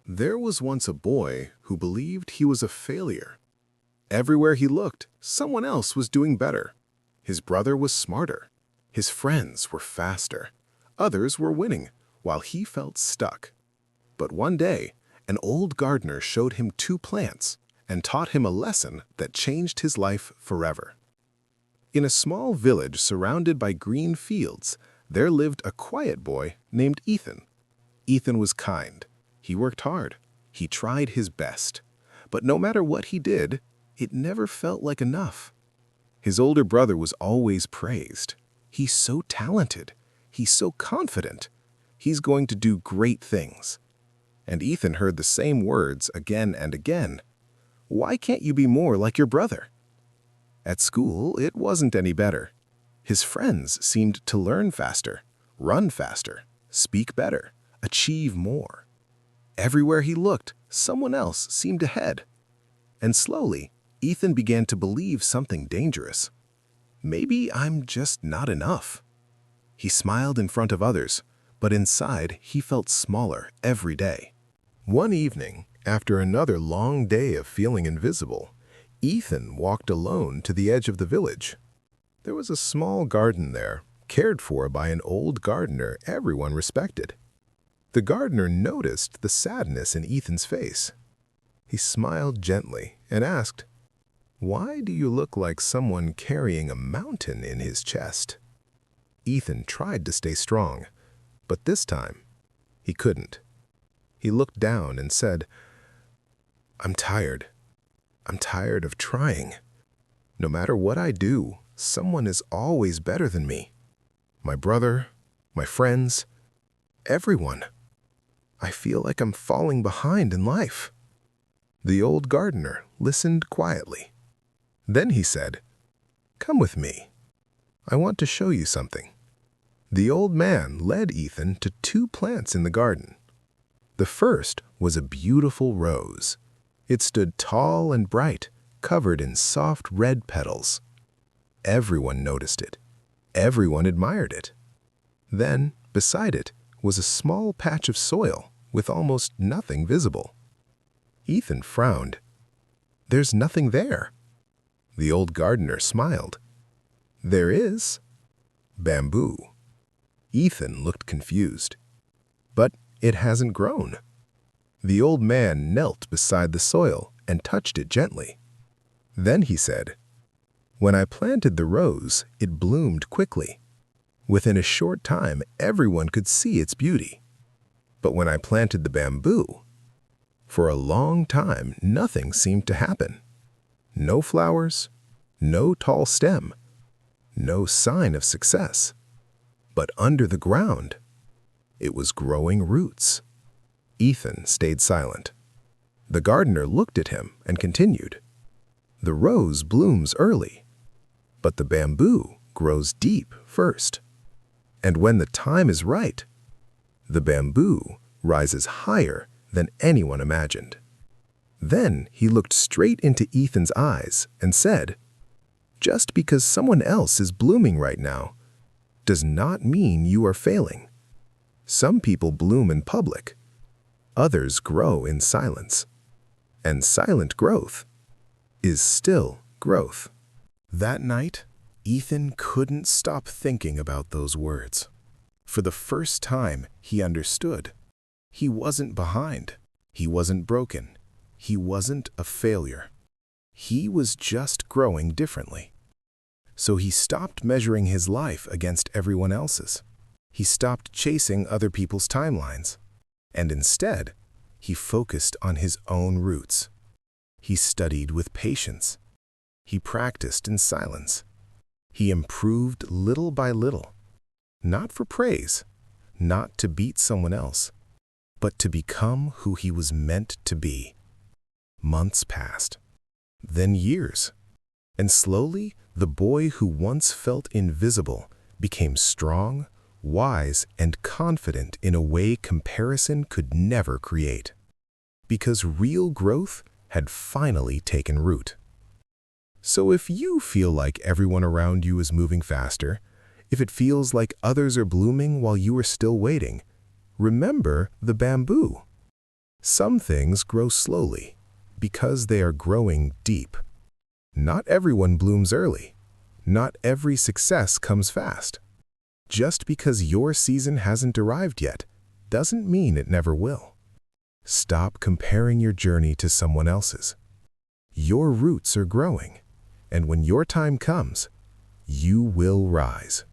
There was once a boy who believed he was a failure. Everywhere he looked, someone else was doing better. His brother was smarter. His friends were faster. Others were winning, while he felt stuck. But one day, an old gardener showed him two plants and taught him a lesson that changed his life forever. In a small village surrounded by green fields, there lived a quiet boy named Ethan. Ethan was kind. He worked hard. He tried his best. But no matter what he did, it never felt like enough. His older brother was always praised. He's so talented. He's so confident. He's going to do great things. And Ethan heard the same words again and again. Why can't you be more like your brother? At school, it wasn't any better. His friends seemed to learn faster, run faster, speak better, achieve more. Everywhere he looked, someone else seemed ahead. And slowly, Ethan began to believe something dangerous. Maybe I'm just not enough. He smiled in front of others, but inside he felt smaller every day. One evening, after another long day of feeling invisible, Ethan walked alone to the edge of the village. There was a small garden there, cared for by an old gardener everyone respected. The gardener noticed the sadness in Ethan's face. He smiled gently and asked, "Why do you look like someone carrying a mountain in his chest?" Ethan tried to stay strong, but this time, he couldn't. He looked down and said, "I'm tired. I'm tired of trying. No matter what I do, someone is always better than me. My brother, my friends, everyone. I feel like I'm falling behind in life." The old gardener listened quietly. Then he said, "Come with me. I want to show you something." The old man led Ethan to two plants in the garden. The first was a beautiful rose. It stood tall and bright, covered in soft red petals. Everyone noticed it. Everyone admired it. Then, beside it, was a small patch of soil with almost nothing visible. Ethan frowned. "There's nothing there." The old gardener smiled. "There is. Bamboo." Ethan looked confused. "But it hasn't grown." The old man knelt beside the soil and touched it gently. Then he said, "When I planted the rose, it bloomed quickly. Within a short time, everyone could see its beauty. But when I planted the bamboo, for a long time, nothing seemed to happen. No flowers, no tall stem, no sign of success. But under the ground, it was growing roots." Ethan stayed silent. The gardener looked at him and continued, "The rose blooms early, but the bamboo grows deep first. And when the time is right, the bamboo rises higher than anyone imagined." Then he looked straight into Ethan's eyes and said, "Just because someone else is blooming right now does not mean you are failing. Some people bloom in public. Others grow in silence. And silent growth is still growth." That night, Ethan couldn't stop thinking about those words. For the first time, he understood. He wasn't behind. He wasn't broken. He wasn't a failure. He was just growing differently. So he stopped measuring his life against everyone else's. He stopped chasing other people's timelines. And instead, he focused on his own roots. He studied with patience. He practiced in silence. He improved little by little, not for praise, not to beat someone else, but to become who he was meant to be. Months passed, then years, and slowly the boy who once felt invisible became strong, wise, and confident in a way comparison could never create. Because real growth had finally taken root. So if you feel like everyone around you is moving faster, if it feels like others are blooming while you are still waiting, remember the bamboo. Some things grow slowly because they are growing deep. Not everyone blooms early. Not every success comes fast. Just because your season hasn't arrived yet doesn't mean it never will. Stop comparing your journey to someone else's. Your roots are growing, and when your time comes, you will rise.